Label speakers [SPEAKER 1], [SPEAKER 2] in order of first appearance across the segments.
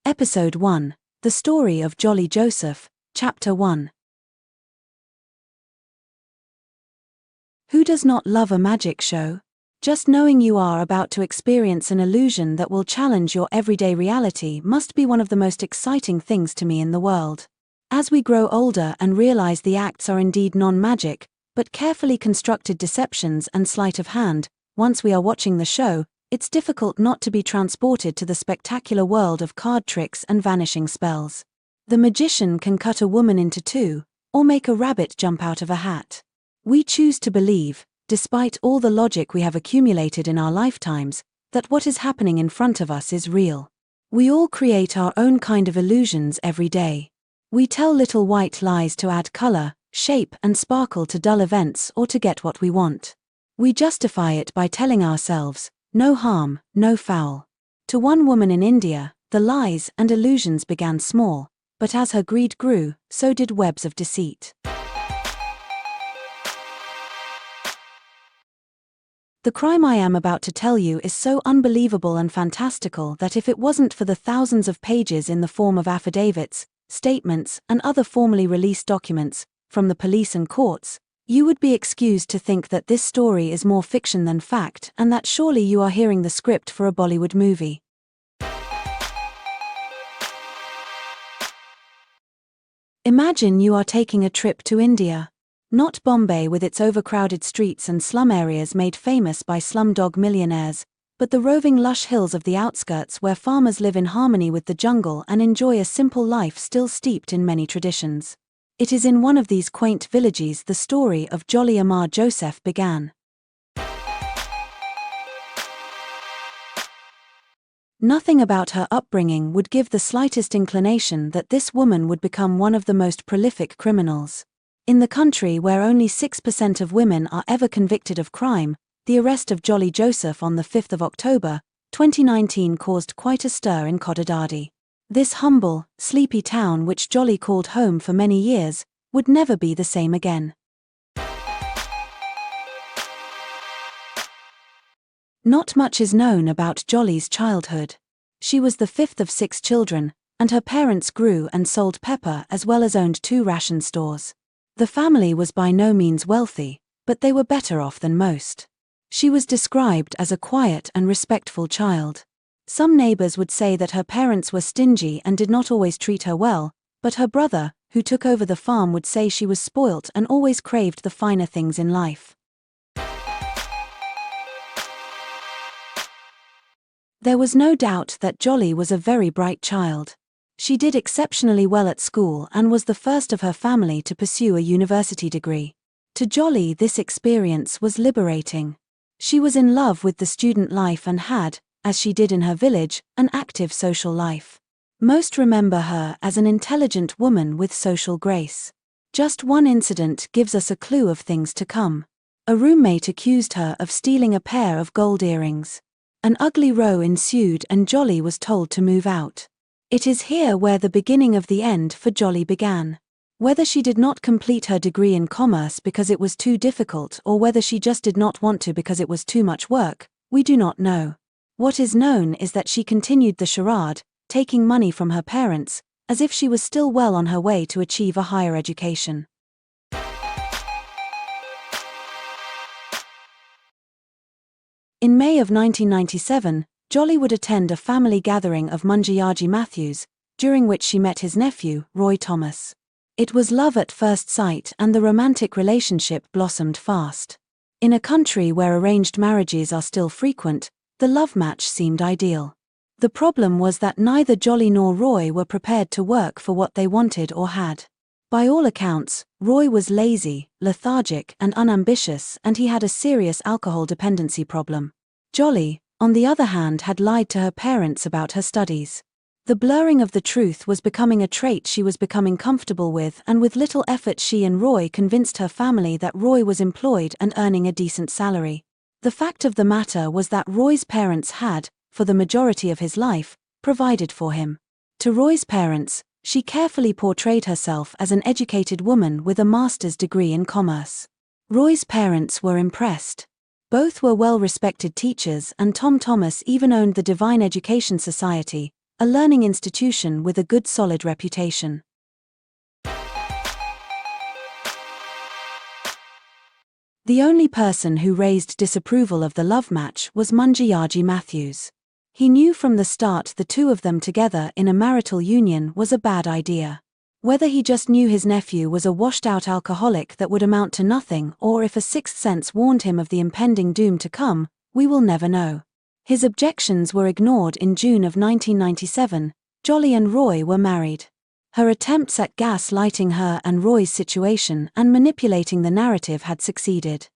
[SPEAKER 1] Episode 1, The Story of Jolly Joseph, Chapter 1. Who does not love a magic show? Just knowing you are about to experience an illusion that will challenge your everyday reality must be one of the most exciting things to me in the world. As we grow older and realize the acts are indeed non-magic, but carefully constructed deceptions and sleight of hand, once we are watching the show, it's difficult not to be transported to the spectacular world of card tricks and vanishing spells. The magician can cut a woman into two, or make a rabbit jump out of a hat. We choose to believe, despite all the logic we have accumulated in our lifetimes, that what is happening in front of us is real. We all create our own kind of illusions every day. We tell little white lies to add color, shape, and sparkle to dull events or to get what we want. We justify it by telling ourselves, "No harm, no foul." To one woman in India, the lies and illusions began small, but as her greed grew, so did webs of deceit. The crime I am about to tell you is so unbelievable and fantastical that if it wasn't for the thousands of pages in the form of affidavits, statements, and other formally released documents, from the police and courts, you would be excused to think that this story is more fiction than fact and that surely you are hearing the script for a Bollywood movie. Imagine you are taking a trip to India. Not Bombay with its overcrowded streets and slum areas made famous by slumdog millionaires, but the roving lush hills of the outskirts where farmers live in harmony with the jungle and enjoy a simple life still steeped in many traditions. It is in one of these quaint villages the story of Jolly Amar Joseph began. Nothing about her upbringing would give the slightest inclination that this woman would become one of the most prolific criminals. In the country where only 6% of women are ever convicted of crime, the arrest of Jolly Joseph on the 5th of October, 2019 caused quite a stir in Kodadadi. This humble, sleepy town which Jolly called home for many years, would never be the same again. Not much is known about Jolly's childhood. She was the fifth of 6 children, and her parents grew and sold pepper as well as owned 2 ration stores. The family was by no means wealthy, but they were better off than most. She was described as a quiet and respectful child. Some neighbors would say that her parents were stingy and did not always treat her well, but her brother, who took over the farm, would say she was spoilt and always craved the finer things in life. There was no doubt that Jolly was a very bright child. She did exceptionally well at school and was the first of her family to pursue a university degree. To Jolly, this experience was liberating. She was in love with the student life and had, as she did in her village, an active social life. Most remember her as an intelligent woman with social grace. Just one incident gives us a clue of things to come. A roommate accused her of stealing a pair of gold earrings. An ugly row ensued and Jolly was told to move out. It is here where the beginning of the end for Jolly began. Whether she did not complete her degree in commerce because it was too difficult or whether she just did not want to because it was too much work, we do not know. What is known is that she continued the charade, taking money from her parents, as if she was still well on her way to achieve a higher education. In May of 1997, Jolly would attend a family gathering of Munjayaji Matthews, during which she met his nephew, Roy Thomas. It was love at first sight and the romantic relationship blossomed fast. In a country where arranged marriages are still frequent, the love match seemed ideal. The problem was that neither Jolly nor Roy were prepared to work for what they wanted or had. By all accounts, Roy was lazy, lethargic, and unambitious, and he had a serious alcohol dependency problem. Jolly, on the other hand, had lied to her parents about her studies. The blurring of the truth was becoming a trait she was becoming comfortable with, and with little effort she and Roy convinced her family that Roy was employed and earning a decent salary. The fact of the matter was that Roy's parents had, for the majority of his life, provided for him. To Roy's parents, she carefully portrayed herself as an educated woman with a master's degree in commerce. Roy's parents were impressed. Both were well-respected teachers, and Tom Thomas even owned the Divine Education Society, a learning institution with a good solid reputation. The only person who raised disapproval of the love match was Munjayaji Matthews. He knew from the start the two of them together in a marital union was a bad idea. Whether he just knew his nephew was a washed-out alcoholic that would amount to nothing, or if a sixth sense warned him of the impending doom to come, we will never know. His objections were ignored. In June of 1997, Jolly and Roy were married. Her attempts at gas-lighting her and Roy's situation and manipulating the narrative had succeeded.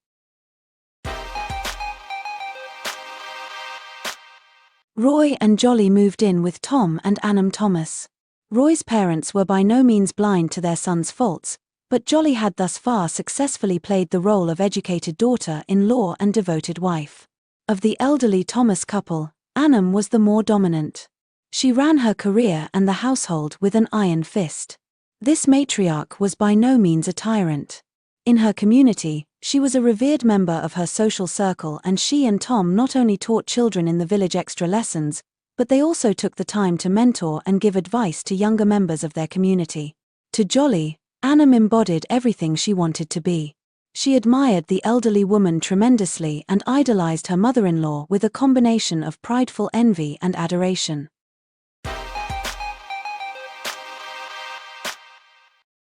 [SPEAKER 1] Roy and Jolly moved in with Tom and Annam Thomas. Roy's parents were by no means blind to their son's faults, but Jolly had thus far successfully played the role of educated daughter-in-law and devoted wife. Of the elderly Thomas couple, Annam was the more dominant. She ran her career and the household with an iron fist. This matriarch was by no means a tyrant. In her community, she was a revered member of her social circle, and she and Tom not only taught children in the village extra lessons, but they also took the time to mentor and give advice to younger members of their community. To Jolly, Annam embodied everything she wanted to be. She admired the elderly woman tremendously and idolized her mother-in-law with a combination of prideful envy and adoration.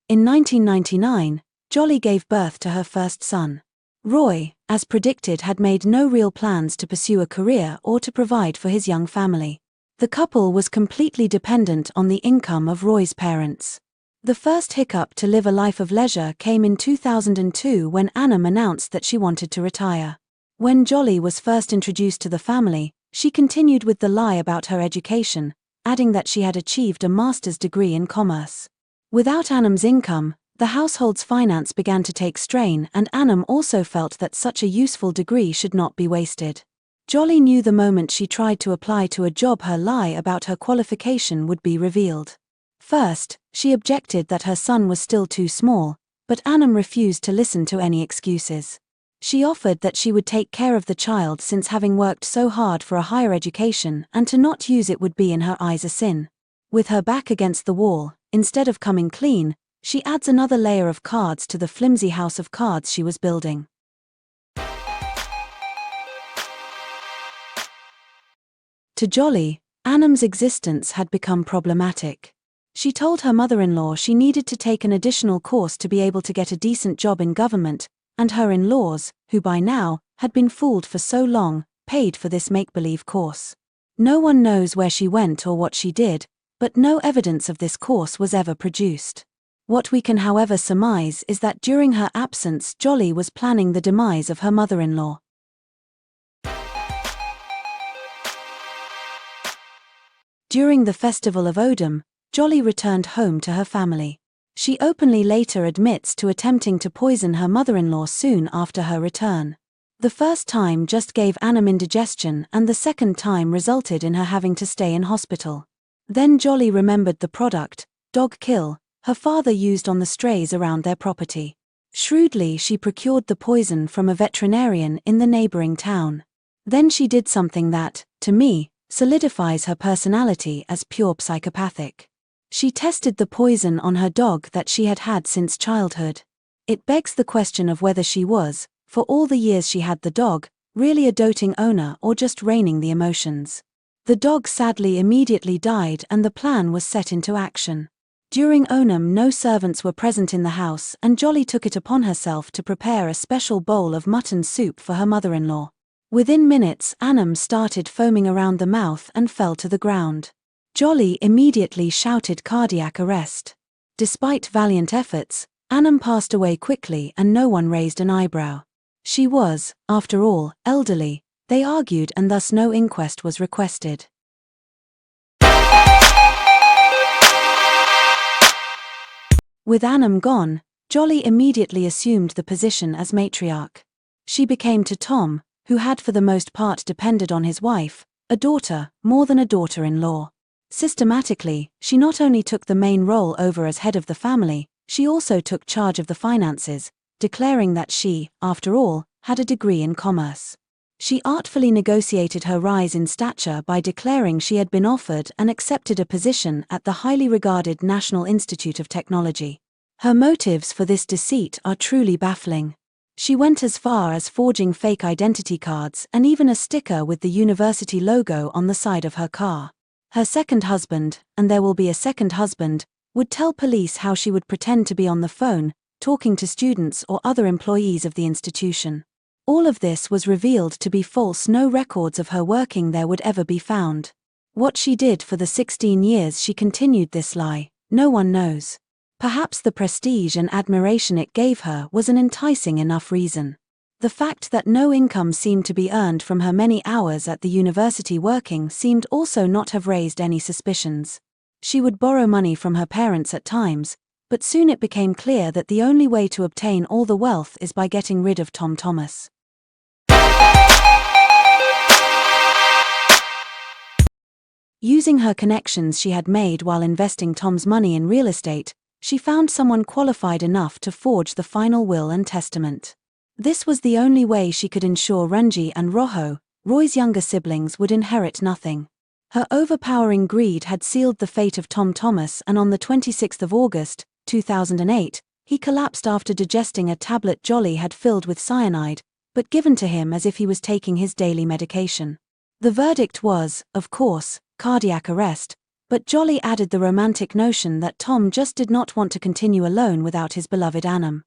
[SPEAKER 1] In 1999, Jolly gave birth to her first son. Roy, as predicted, had made no real plans to pursue a career or to provide for his young family. The couple was completely dependent on the income of Roy's parents. The first hiccup to live a life of leisure came in 2002 when Annam announced that she wanted to retire. When Jolly was first introduced to the family, she continued with the lie about her education, adding that she had achieved a master's degree in commerce. Without Annam's income, the household's finance began to take strain, and Annam also felt that such a useful degree should not be wasted. Jolly knew the moment she tried to apply to a job her lie about her qualification would be revealed. First, she objected that her son was still too small, but Annam refused to listen to any excuses. She offered that she would take care of the child since having worked so hard for a higher education, and to not use it would be in her eyes a sin. With her back against the wall, instead of coming clean, she adds another layer of cards to the flimsy house of cards she was building. To Jolly, Annam's existence had become problematic. She told her mother-in-law she needed to take an additional course to be able to get a decent job in government, and her in-laws, who by now had been fooled for so long, paid for this make-believe course. No one knows where she went or what she did, but no evidence of this course was ever produced. What we can however surmise is that during her absence Jolly was planning the demise of her mother-in-law. During the Festival of Odom, Jolly returned home to her family. She openly later admits to attempting to poison her mother-in-law soon after her return. The first time just gave Annam indigestion, and the second time resulted in her having to stay in hospital. Then Jolly remembered the product, dog kill, her father used on the strays around their property. Shrewdly she procured the poison from a veterinarian in the neighboring town. Then she did something that, to me, solidifies her personality as pure psychopathic. She tested the poison on her dog that she had had since childhood. It begs the question of whether she was, for all the years she had the dog, really a doting owner or just reigning the emotions. The dog sadly immediately died, and the plan was set into action. During Onam no servants were present in the house, and Jolly took it upon herself to prepare a special bowl of mutton soup for her mother-in-law. Within minutes Annam started foaming around the mouth and fell to the ground. Jolly immediately shouted cardiac arrest. Despite valiant efforts, Annam passed away quickly and no one raised an eyebrow. She was, after all, elderly, they argued, and thus no inquest was requested. With Annam gone, Jolly immediately assumed the position as matriarch. She became to Tom, who had for the most part depended on his wife, a daughter, more than a daughter-in-law. Systematically, she not only took the main role over as head of the family, she also took charge of the finances, declaring that she, after all, had a degree in commerce. She artfully negotiated her rise in stature by declaring she had been offered and accepted a position at the highly regarded National Institute of Technology. Her motives for this deceit are truly baffling. She went as far as forging fake identity cards and even a sticker with the university logo on the side of her car. Her second husband, and there will be a second husband, would tell police how she would pretend to be on the phone, talking to students or other employees of the institution. All of this was revealed to be false. No records of her working there would ever be found. What she did for the 16 years she continued this lie, no one knows. Perhaps the prestige and admiration it gave her was an enticing enough reason. The fact that no income seemed to be earned from her many hours at the university working seemed also not have raised any suspicions. She would borrow money from her parents at times, but soon it became clear that the only way to obtain all the wealth is by getting rid of Tom Thomas. Using her connections she had made while investing Tom's money in real estate, she found someone qualified enough to forge the final will and testament. This was the only way she could ensure Ranji and Rojo, Roy's younger siblings, would inherit nothing. Her overpowering greed had sealed the fate of Tom Thomas, and on the 26th of August, 2008, he collapsed after digesting a tablet Jolly had filled with cyanide, but given to him as if he was taking his daily medication. The verdict was, of course, cardiac arrest, but Jolly added the romantic notion that Tom just did not want to continue alone without his beloved Annam.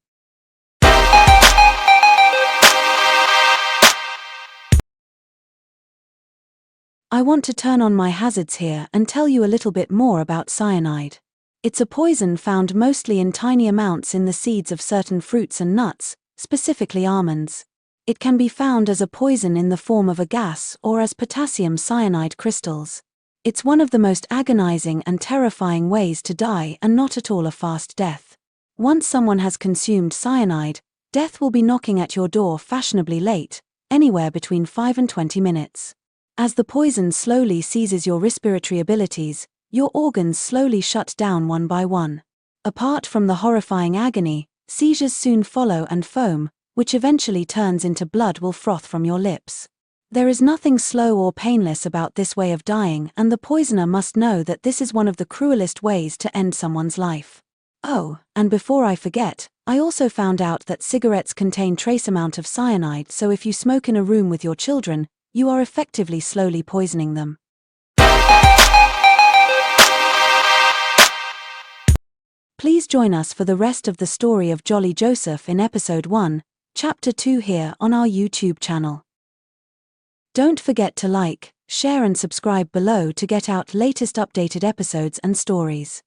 [SPEAKER 1] I want to turn on my hazards here and tell you a little bit more about cyanide. It's a poison found mostly in tiny amounts in the seeds of certain fruits and nuts, specifically almonds. It can be found as a poison in the form of a gas or as potassium cyanide crystals. It's one of the most agonizing and terrifying ways to die, and not at all a fast death. Once someone has consumed cyanide, death will be knocking at your door fashionably late, anywhere between 5 and 20 minutes. As the poison slowly seizes your respiratory abilities, your organs slowly shut down one by one. Apart from the horrifying agony, seizures soon follow, and foam, which eventually turns into blood, will froth from your lips. There is nothing slow or painless about this way of dying, and the poisoner must know that this is one of the cruelest ways to end someone's life. Oh, and before I forget, I also found out that cigarettes contain trace amount of cyanide, so if you smoke in a room with your children, you are effectively slowly poisoning them. Please join us for the rest of the story of Jolly Joseph in Episode 1, Chapter 2 here on our YouTube channel. Don't forget to like, share and subscribe below to get out latest updated episodes and stories.